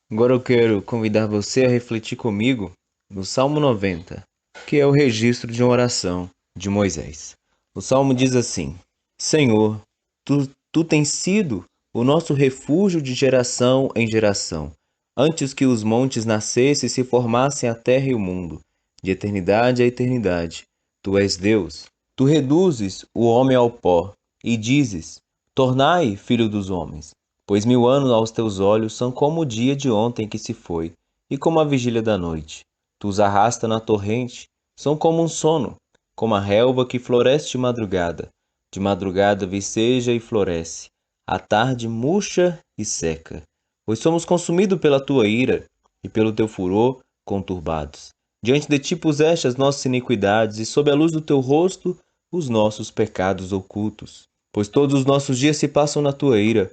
Agora eu quero convidar você a refletir comigo no Salmo 90, que é o registro de uma oração de Moisés. O Salmo diz assim: Senhor, tu tens sido o nosso refúgio de geração em geração, antes que os montes nascessem e se formassem a terra e o mundo, de eternidade a eternidade. Tu és Deus. Tu reduzes o homem ao pó e dizes: Tornai, filho dos homens. Pois 1000 anos aos teus olhos são como o dia de ontem que se foi, e como a vigília da noite. Tu os arrasta na torrente, são como um sono, como a relva que floresce de madrugada viceja e floresce, à tarde murcha e seca. Pois somos consumidos pela tua ira, e pelo teu furor conturbados. Diante de ti puseste as nossas iniquidades, e sob a luz do teu rosto os nossos pecados ocultos. Pois todos os nossos dias se passam na tua ira,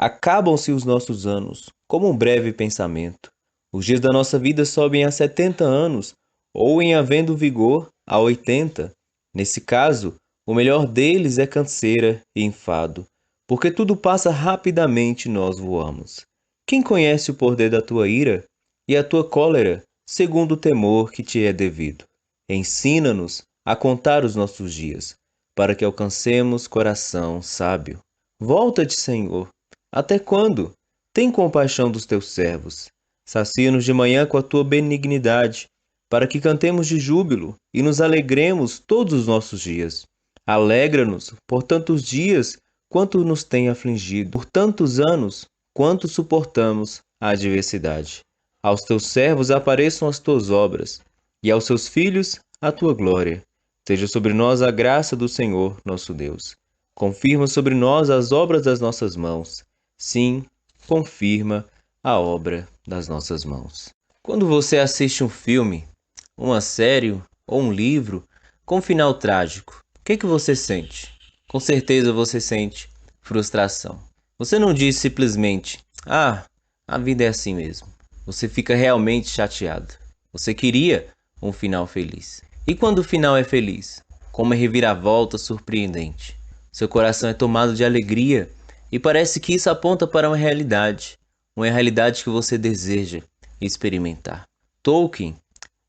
acabam-se os nossos anos, como um breve pensamento. Os dias da nossa vida sobem a 70 anos, ou em havendo vigor, a 80. Nesse caso, o melhor deles é canseira e enfado, porque tudo passa rapidamente e nós voamos. Quem conhece o poder da tua ira e a tua cólera, segundo o temor que te é devido? Ensina-nos a contar os nossos dias, para que alcancemos coração sábio. Volta-te, Senhor. Até quando? Tem compaixão dos teus servos. Sacia-nos de manhã com a tua benignidade, para que cantemos de júbilo e nos alegremos todos os nossos dias. Alegra-nos por tantos dias quanto nos tem afligido, por tantos anos quanto suportamos a adversidade. Aos teus servos apareçam as tuas obras, e aos seus filhos a tua glória. Seja sobre nós a graça do Senhor, nosso Deus. Confirma sobre nós as obras das nossas mãos. Sim, confirma a obra das nossas mãos. Quando você assiste um filme, uma série ou um livro com final trágico, o que você sente? Com certeza você sente frustração. Você não diz simplesmente: "Ah, a vida é assim mesmo". Você fica realmente chateado. Você queria um final feliz. E quando o final é feliz? Com uma reviravolta surpreendente. Seu coração é tomado de alegria e parece que isso aponta para uma realidade que você deseja experimentar. Tolkien,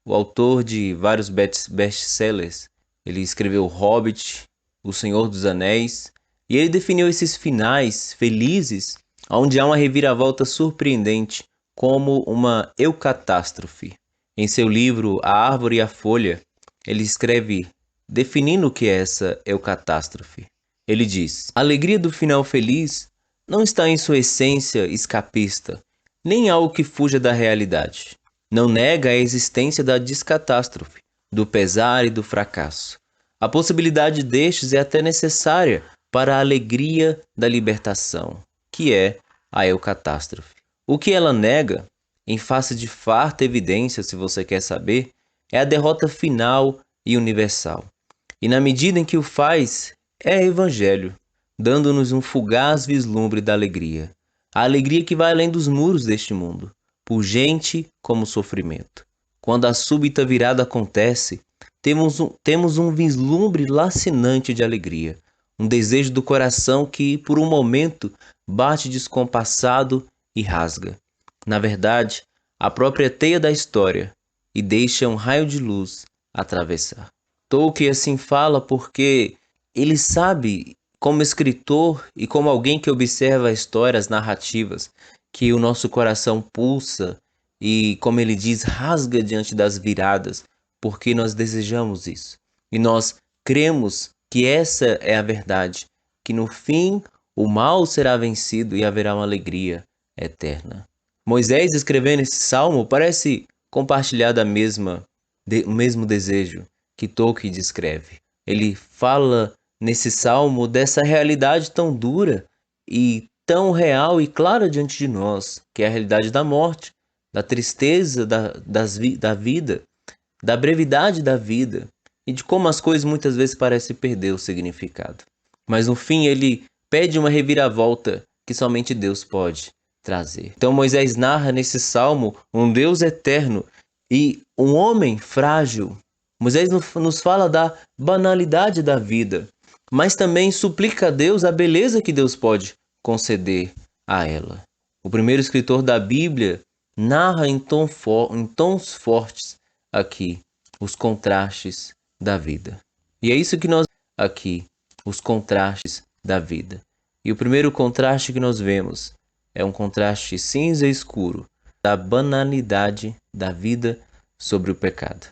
o autor de vários best-sellers, ele escreveu O Hobbit, O Senhor dos Anéis, e ele definiu esses finais felizes, onde há uma reviravolta surpreendente, como uma eucatástrofe. Em seu livro A Árvore e a Folha, ele escreve definindo o que é essa eucatástrofe. Ele diz: a alegria do final feliz não está em sua essência escapista, nem algo que fuja da realidade. Não nega a existência da descatástrofe, do pesar e do fracasso. A possibilidade destes é até necessária para a alegria da libertação, que é a eucatástrofe. O que ela nega, em face de farta evidência, se você quer saber, é a derrota final e universal. E na medida em que o faz, é evangelho, dando-nos um fugaz vislumbre da alegria. A alegria que vai além dos muros deste mundo, pungente como sofrimento. Quando a súbita virada acontece, temos um vislumbre lacinante de alegria, um desejo do coração que, por um momento, bate descompassado e rasga. Na verdade, a própria teia da história e deixa um raio de luz atravessar. Tolkien assim fala porque ele sabe, como escritor e como alguém que observa a história, as narrativas, que o nosso coração pulsa e, como ele diz, rasga diante das viradas, porque nós desejamos isso. E nós cremos que essa é a verdade, que no fim o mal será vencido e haverá uma alegria eterna. Moisés, escrevendo esse salmo, parece compartilhar o mesmo desejo que Tolkien descreve. Ele fala nesse salmo dessa realidade tão dura e tão real e clara diante de nós, que é a realidade da morte, da tristeza da vida, da brevidade da vida e de como as coisas muitas vezes parecem perder o significado. Mas no fim ele pede uma reviravolta que somente Deus pode trazer. Então Moisés narra nesse salmo um Deus eterno e um homem frágil. Moisés nos fala da banalidade da vida, mas também suplica a Deus a beleza que Deus pode conceder a ela. O primeiro escritor da Bíblia narra em tons fortes aqui os contrastes da vida. E é isso que nós aqui, os contrastes da vida. E o primeiro contraste que nós vemos é um contraste cinza e escuro da banalidade da vida sobre o pecado.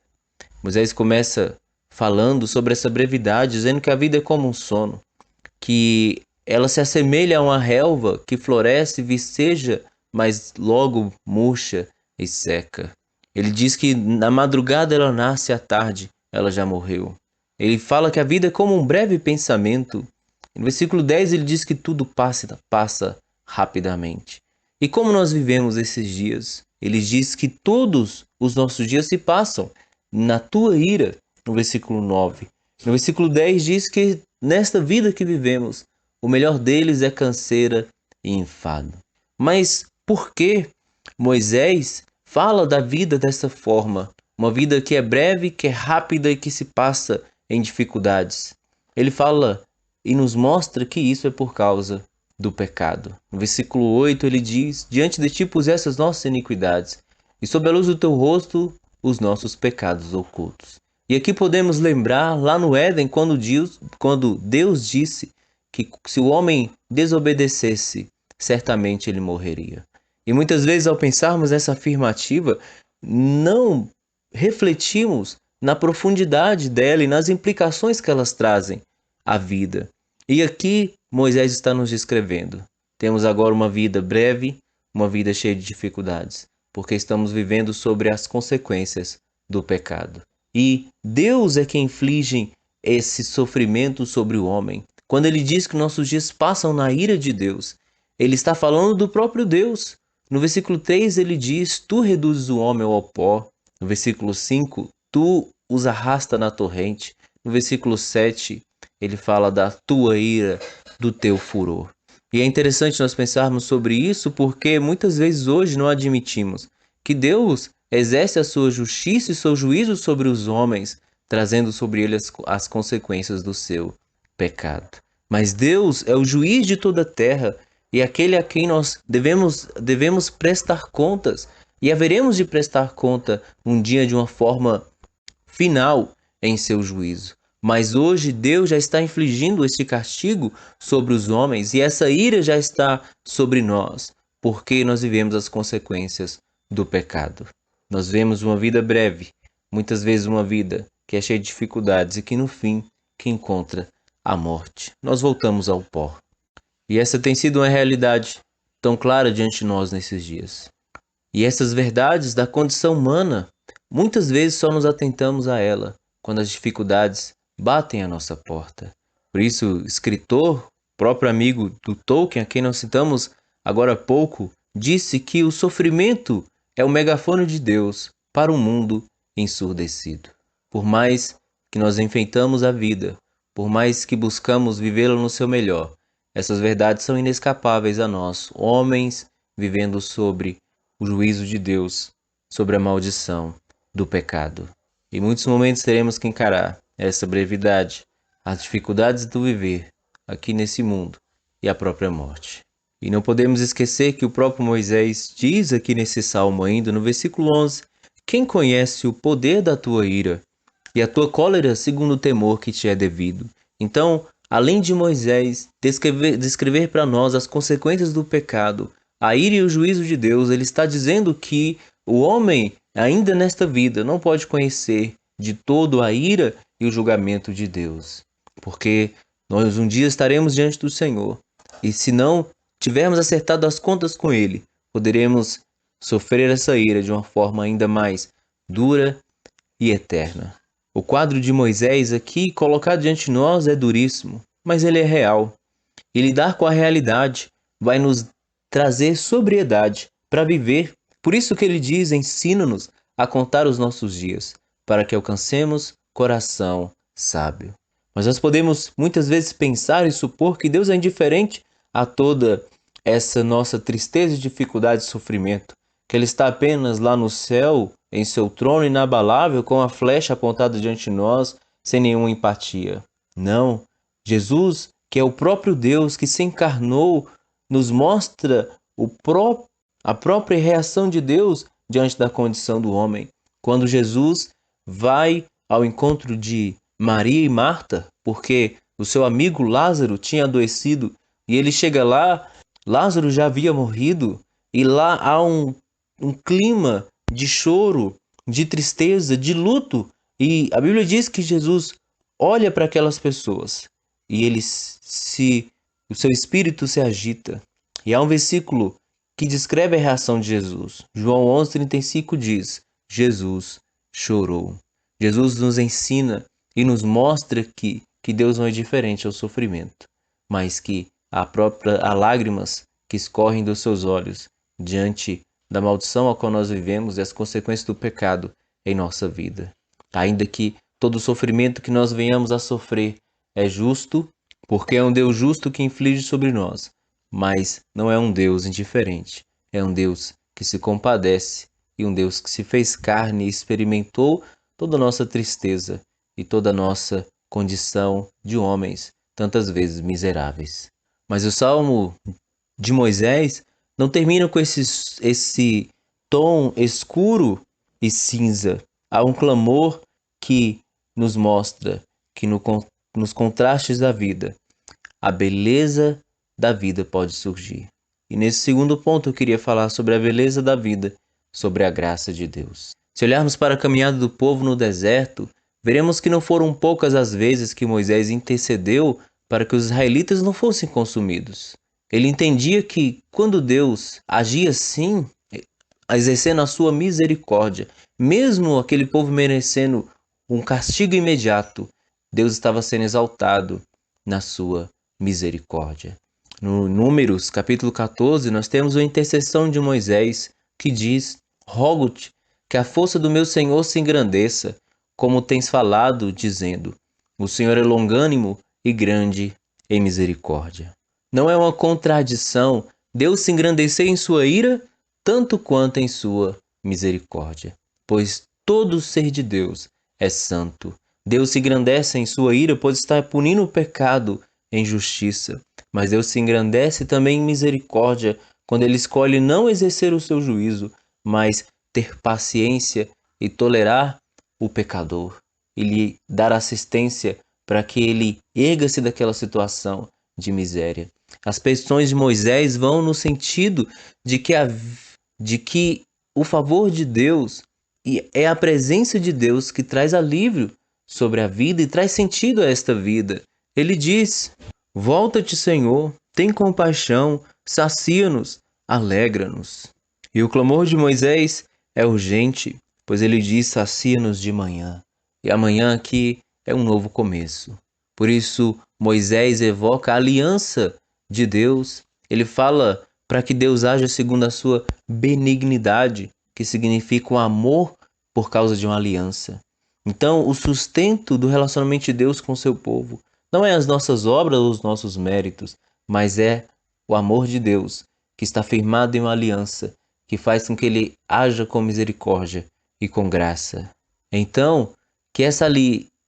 Moisés começa falando sobre essa brevidade, dizendo que a vida é como um sono, que ela se assemelha a uma relva que floresce e viceja, mas logo murcha e seca. Ele diz que na madrugada ela nasce, à tarde ela já morreu. Ele fala que a vida é como um breve pensamento. No versículo 10 ele diz que tudo passa rapidamente. E como nós vivemos esses dias? Ele diz que todos os nossos dias se passam na tua ira, no versículo 9. No versículo 10 diz que nesta vida que vivemos, o melhor deles é canseira e enfado. Mas por que Moisés fala da vida dessa forma? Uma vida que é breve, que é rápida e que se passa em dificuldades. Ele fala e nos mostra que isso é por causa do pecado. No versículo 8 ele diz: diante de ti puseste as nossas iniquidades, e sob a luz do teu rosto os nossos pecados ocultos. E aqui podemos lembrar lá no Éden, quando Deus disse que se o homem desobedecesse, certamente ele morreria. E muitas vezes, ao pensarmos nessa afirmativa, não refletimos na profundidade dela e nas implicações que elas trazem à vida. E aqui Moisés está nos descrevendo. Temos agora uma vida breve, uma vida cheia de dificuldades, porque estamos vivendo sobre as consequências do pecado. E Deus é quem inflige esse sofrimento sobre o homem. Quando ele diz que nossos dias passam na ira de Deus, ele está falando do próprio Deus. No versículo 3 ele diz: tu reduzes o homem ao pó. No versículo 5, tu os arrasta na torrente. No versículo 7, ele fala da tua ira, do teu furor. E é interessante nós pensarmos sobre isso porque muitas vezes hoje não admitimos que Deus exerce a sua justiça e seu juízo sobre os homens, trazendo sobre eles as consequências do seu pecado. Mas Deus é o juiz de toda a terra e aquele a quem nós devemos prestar contas, e haveremos de prestar conta um dia de uma forma final em seu juízo. Mas hoje Deus já está infligindo este castigo sobre os homens e essa ira já está sobre nós, porque nós vivemos as consequências do pecado. Nós vemos uma vida breve, muitas vezes uma vida que é cheia de dificuldades e que no fim que encontra a morte. Nós voltamos ao pó. E essa tem sido uma realidade tão clara diante de nós nesses dias. E essas verdades da condição humana, muitas vezes só nos atentamos a ela quando as dificuldades batem à nossa porta. Por isso, o escritor, próprio amigo do Tolkien, a quem nós citamos agora há pouco, disse que o sofrimento é o megafone de Deus para um mundo ensurdecido. Por mais que nós enfeitamos a vida, por mais que buscamos vivê-la no seu melhor, essas verdades são inescapáveis a nós, homens vivendo sobre o juízo de Deus, sobre a maldição do pecado. Em muitos momentos teremos que encarar essa brevidade, as dificuldades do viver aqui nesse mundo e a própria morte. E não podemos esquecer que o próprio Moisés diz aqui nesse salmo ainda, no versículo 11, quem conhece o poder da tua ira e a tua cólera segundo o temor que te é devido? Então, além de Moisés descrever para nós as consequências do pecado, a ira e o juízo de Deus, ele está dizendo que o homem, ainda nesta vida, não pode conhecer de todo a ira e o julgamento de Deus. Porque nós um dia estaremos diante do Senhor. E se não tivermos acertado as contas com Ele, poderemos sofrer essa ira de uma forma ainda mais dura e eterna. O quadro de Moisés aqui colocado diante de nós é duríssimo, mas ele é real. E lidar com a realidade vai nos trazer sobriedade para viver. Por isso que ele diz, ensina-nos a contar os nossos dias, para que alcancemos coração sábio. Mas nós podemos muitas vezes pensar e supor que Deus é indiferente a toda essa nossa tristeza, dificuldade e sofrimento, que Ele está apenas lá no céu, em seu trono inabalável, com a flecha apontada diante de nós, sem nenhuma empatia. Não, Jesus, que é o próprio Deus que se encarnou, nos mostra a própria reação de Deus diante da condição do homem. Quando Jesus vai ao encontro de Maria e Marta, porque o seu amigo Lázaro tinha adoecido, e ele chega lá, Lázaro já havia morrido, e lá há um clima de choro, de tristeza, de luto. E a Bíblia diz que Jesus olha para aquelas pessoas e o seu espírito se agita. E há um versículo que descreve a reação de Jesus. João 11:35 diz: Jesus chorou. Jesus nos ensina e nos mostra que Deus não é diferente ao sofrimento, mas que há lágrimas que escorrem dos seus olhos diante da maldição a qual nós vivemos e as consequências do pecado em nossa vida. Ainda que todo o sofrimento que nós venhamos a sofrer é justo, porque é um Deus justo que inflige sobre nós, mas não é um Deus indiferente, é um Deus que se compadece e um Deus que se fez carne e experimentou toda a nossa tristeza e toda a nossa condição de homens, tantas vezes miseráveis. Mas o Salmo de Moisés não termina com esse tom escuro e cinza. Há um clamor que nos mostra que nos contrastes da vida, a beleza da vida pode surgir. E nesse segundo ponto eu queria falar sobre a beleza da vida, sobre a graça de Deus. Se olharmos para a caminhada do povo no deserto, veremos que não foram poucas as vezes que Moisés intercedeu para que os israelitas não fossem consumidos. Ele entendia que quando Deus agia assim, exercendo a sua misericórdia, mesmo aquele povo merecendo um castigo imediato, Deus estava sendo exaltado na sua misericórdia. No Números, capítulo 14, nós temos a intercessão de Moisés, que diz: Rogo-te que a força do meu Senhor se engrandeça, como tens falado, dizendo: O Senhor é longânimo e grande em misericórdia. Não é uma contradição Deus se engrandecer em sua ira, tanto quanto em sua misericórdia, pois todo ser de Deus é santo. Deus se engrandece em sua ira, pois está punindo o pecado em justiça, mas Deus se engrandece também em misericórdia, quando Ele escolhe não exercer o seu juízo, mas ter paciência e tolerar o pecador, e lhe dar assistência para que ele erga-se daquela situação de miséria. As petições de Moisés vão no sentido de que o favor de Deus é a presença de Deus que traz alívio sobre a vida e traz sentido a esta vida. Ele diz: Volta-te, Senhor, tem compaixão, sacia-nos, alegra-nos. E o clamor de Moisés é urgente, pois ele diz: sacia-nos de manhã. E amanhã aqui é um novo começo. Por isso, Moisés evoca a aliança de Deus. Ele fala para que Deus haja segundo a sua benignidade, que significa o amor por causa de uma aliança. Então, o sustento do relacionamento de Deus com o seu povo não é as nossas obras ou os nossos méritos, mas é o amor de Deus, que está firmado em uma aliança, que faz com que ele haja com misericórdia e com graça. Então, que essa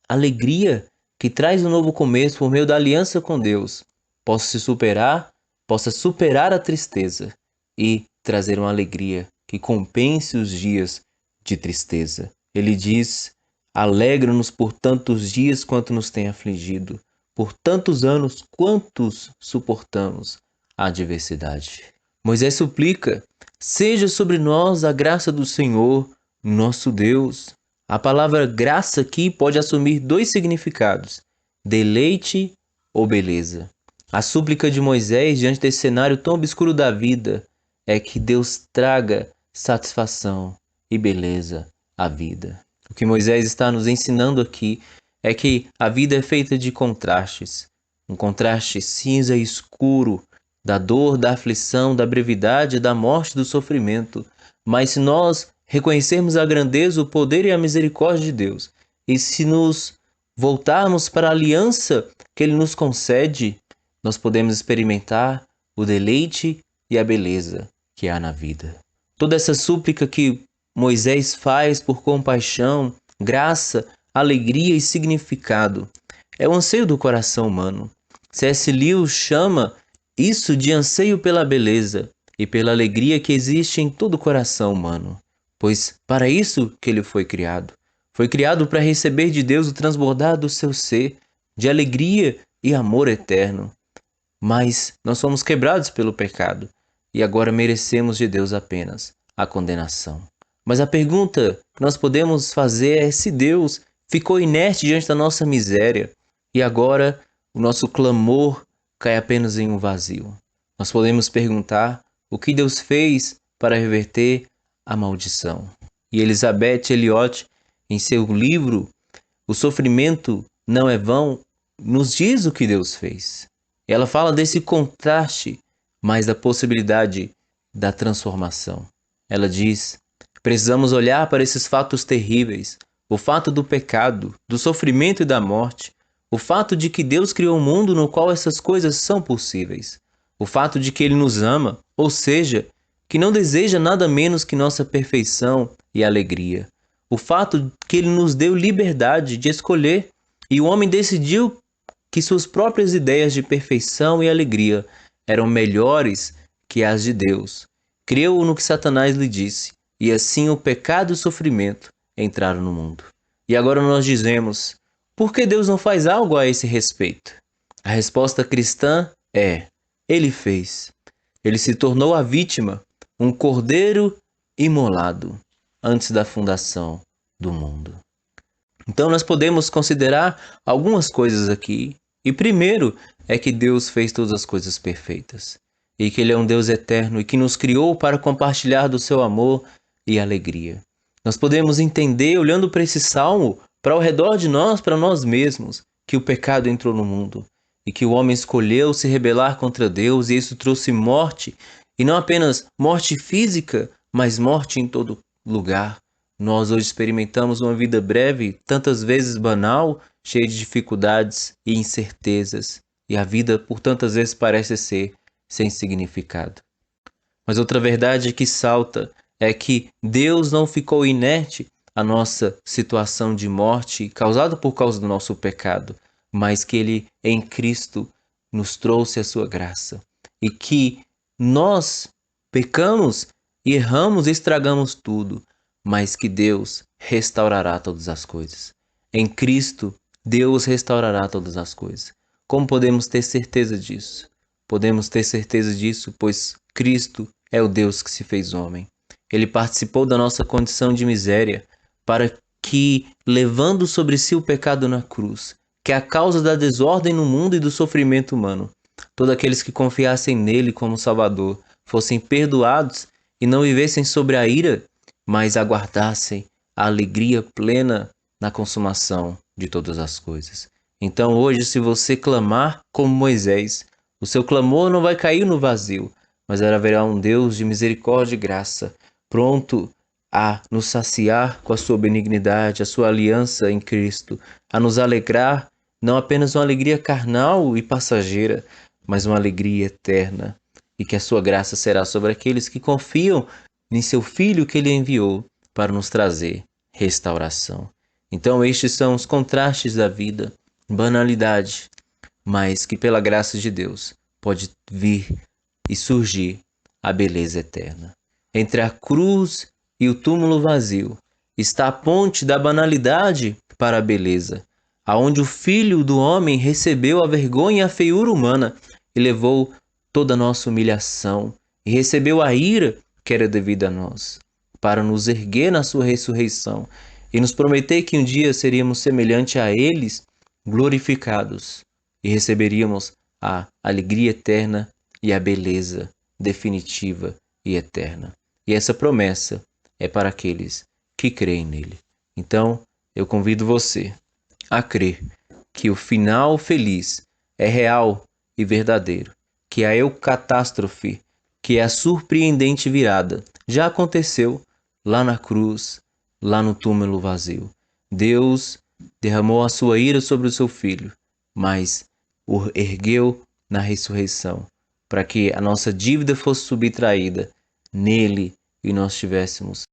alegria que traz um novo começo por meio da aliança com Deus possa superar a tristeza e trazer uma alegria que compense os dias de tristeza. Ele diz: alegra-nos por tantos dias quanto nos tem afligido, por tantos anos quantos suportamos a adversidade. Moisés suplica: seja sobre nós a graça do Senhor, nosso Deus. A palavra graça aqui pode assumir dois significados: deleite ou beleza. A súplica de Moisés diante desse cenário tão obscuro da vida é que Deus traga satisfação e beleza à vida. O que Moisés está nos ensinando aqui é que a vida é feita de contrastes. Um contraste cinza e escuro, da dor, da aflição, da brevidade, da morte, do sofrimento. Mas se nós reconhecermos a grandeza, o poder e a misericórdia de Deus, e se nos voltarmos para a aliança que Ele nos concede, nós podemos experimentar o deleite e a beleza que há na vida. Toda essa súplica que Moisés faz por compaixão, graça, alegria e significado é o anseio do coração humano. C.S. Lewis chama isso de anseio pela beleza, e pela alegria que existe em todo o coração humano, pois para isso que ele foi criado. Foi criado para receber de Deus o transbordar do seu ser, de alegria e amor eterno. Mas nós fomos quebrados pelo pecado e agora merecemos de Deus apenas a condenação. Mas a pergunta que nós podemos fazer é se Deus ficou inerte diante da nossa miséria e agora o nosso clamor cai apenas em um vazio. Nós podemos perguntar o que Deus fez para reverter a maldição. E Elizabeth Elliot, em seu livro O Sofrimento Não é Vão, nos diz o que Deus fez. Ela fala desse contraste, mas da possibilidade da transformação. Ela diz: precisamos olhar para esses fatos terríveis, o fato do pecado, do sofrimento e da morte, o fato de que Deus criou um mundo no qual essas coisas são possíveis, o fato de que Ele nos ama, ou seja, que não deseja nada menos que nossa perfeição e alegria, o fato que Ele nos deu liberdade de escolher e o homem decidiu que suas próprias ideias de perfeição e alegria eram melhores que as de Deus. Creu no que Satanás lhe disse, e assim o pecado e o sofrimento entraram no mundo. E agora nós dizemos: por que Deus não faz algo a esse respeito? A resposta cristã é: Ele fez. Ele se tornou a vítima, um cordeiro imolado, antes da fundação do mundo. Então nós podemos considerar algumas coisas aqui. E primeiro é que Deus fez todas as coisas perfeitas. E que Ele é um Deus eterno e que nos criou para compartilhar do seu amor e alegria. Nós podemos entender, olhando para esse salmo, para ao redor de nós, para nós mesmos, que o pecado entrou no mundo. E que o homem escolheu se rebelar contra Deus e isso trouxe morte. E não apenas morte física, mas morte em todo lugar. Nós hoje experimentamos uma vida breve, tantas vezes banal, cheia de dificuldades e incertezas, e a vida por tantas vezes parece ser sem significado. Mas outra verdade que salta é que Deus não ficou inerte à nossa situação de morte causada por causa do nosso pecado, mas que Ele, em Cristo, nos trouxe a sua graça. E que nós pecamos, erramos e estragamos tudo, mas que Deus restaurará todas as coisas. Em Cristo, Deus restaurará todas as coisas. Como podemos ter certeza disso? Podemos ter certeza disso, pois Cristo é o Deus que se fez homem. Ele participou da nossa condição de miséria para que, levando sobre si o pecado na cruz, que é a causa da desordem no mundo e do sofrimento humano, todos aqueles que confiassem nele como Salvador fossem perdoados e não vivessem sobre a ira, mas aguardassem a alegria plena na consumação de todas as coisas. Então hoje, se você clamar como Moisés, o seu clamor não vai cair no vazio, mas haverá um Deus de misericórdia e graça, pronto a nos saciar com a sua benignidade, a sua aliança em Cristo, a nos alegrar, não apenas uma alegria carnal e passageira, mas uma alegria eterna, e que a sua graça será sobre aqueles que confiam em seu Filho que Ele enviou para nos trazer restauração. Então estes são os contrastes da vida, banalidade, mas que pela graça de Deus pode vir e surgir a beleza eterna. Entre a cruz e o túmulo vazio está a ponte da banalidade para a beleza, aonde o Filho do homem recebeu a vergonha e a feiura humana e levou toda a nossa humilhação e recebeu a ira que era devida a nós, para nos erguer na sua ressurreição e nos prometer que um dia seríamos semelhante a eles, glorificados, e receberíamos a alegria eterna e a beleza definitiva e eterna. E essa promessa é para aqueles que creem nele. Então, eu convido você a crer que o final feliz é real e verdadeiro, que a eucatástrofe, que é a surpreendente virada, já aconteceu lá na cruz, lá no túmulo vazio. Deus derramou a sua ira sobre o seu Filho, mas o ergueu na ressurreição, para que a nossa dívida fosse subtraída nele e nós tivéssemos